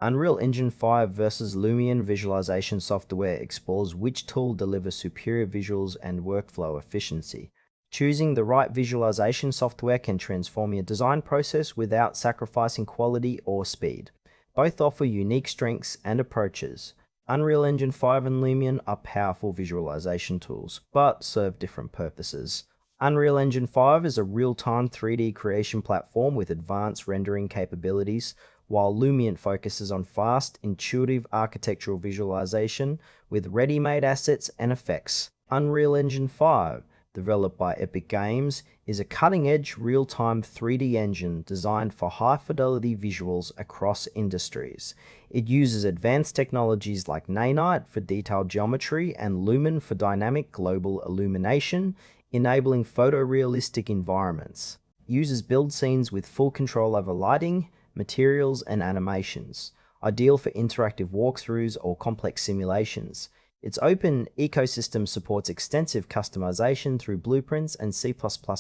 Unreal Engine 5 versus Lumion visualization software explores which tool delivers superior visuals and workflow efficiency. Choosing the right visualization software can transform your design process without sacrificing quality or speed. Both offer unique strengths and approaches. Unreal Engine 5 and Lumion are powerful visualization tools, but serve different purposes. Unreal Engine 5 is a real-time 3D creation platform with advanced rendering capabilities, while Lumion focuses on fast, intuitive architectural visualization with ready-made assets and effects. Unreal Engine 5, developed by Epic Games, is a cutting-edge real-time 3D engine designed for high-fidelity visuals across industries. It uses advanced technologies like Nanite for detailed geometry and Lumen for dynamic global illumination, enabling photorealistic environments. It uses build scenes with full control over lighting, materials, and animations, ideal for interactive walkthroughs or complex simulations. Its open ecosystem supports extensive customization through blueprints and C++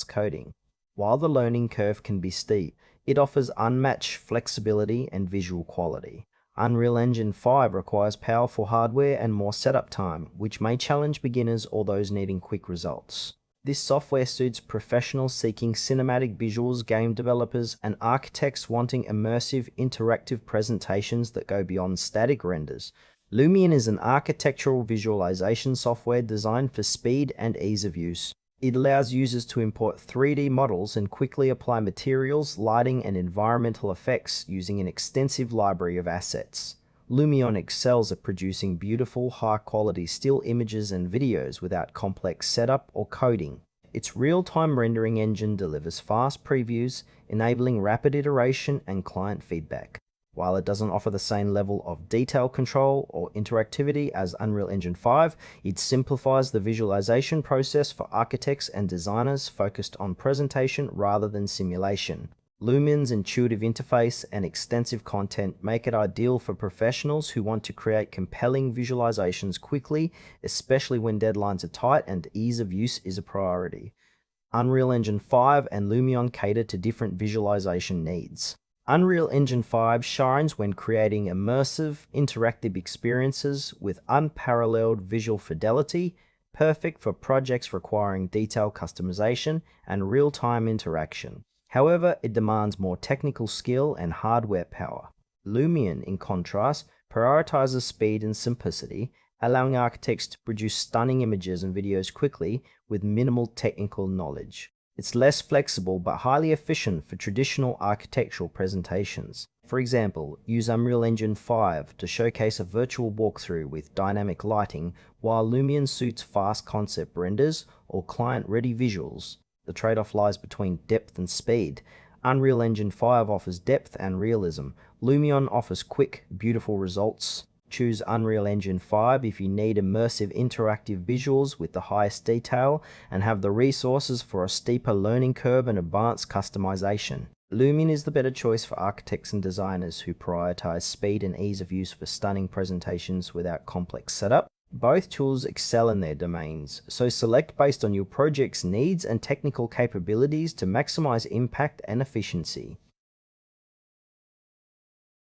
coding. While the learning curve can be steep, it offers unmatched flexibility and visual quality. Unreal Engine 5 requires powerful hardware and more setup time, which may challenge beginners or those needing quick results. This software suits professionals seeking cinematic visuals, game developers, and architects wanting immersive, interactive presentations that go beyond static renders. Lumion is an architectural visualization software designed for speed and ease of use. It allows users to import 3D models and quickly apply materials, lighting, and environmental effects using an extensive library of assets. Lumion excels at producing beautiful, high-quality still images and videos without complex setup or coding. Its real-time rendering engine delivers fast previews, enabling rapid iteration and client feedback. While it doesn't offer the same level of detail control or interactivity as Unreal Engine 5, it simplifies the visualization process for architects and designers focused on presentation rather than simulation. Lumion's intuitive interface and extensive content make it ideal for professionals who want to create compelling visualizations quickly, especially when deadlines are tight and ease of use is a priority. Unreal Engine 5 and Lumion cater to different visualization needs. Unreal Engine 5 shines when creating immersive, interactive experiences with unparalleled visual fidelity, perfect for projects requiring detailed customization and real-time interaction. However, it demands more technical skill and hardware power. Lumion, in contrast, prioritizes speed and simplicity, allowing architects to produce stunning images and videos quickly with minimal technical knowledge. It's less flexible but highly efficient for traditional architectural presentations. For example, use Unreal Engine 5 to showcase a virtual walkthrough with dynamic lighting, while Lumion suits fast concept renders or client-ready visuals. The trade-off lies between depth and speed. Unreal Engine 5 offers depth and realism. Lumion offers quick, beautiful results. Choose Unreal Engine 5 if you need immersive interactive visuals with the highest detail and have the resources for a steeper learning curve and advanced customization. Lumion is the better choice for architects and designers who prioritize speed and ease of use for stunning presentations without complex setup. Both tools excel in their domains, so select based on your project's needs and technical capabilities to maximize impact and efficiency.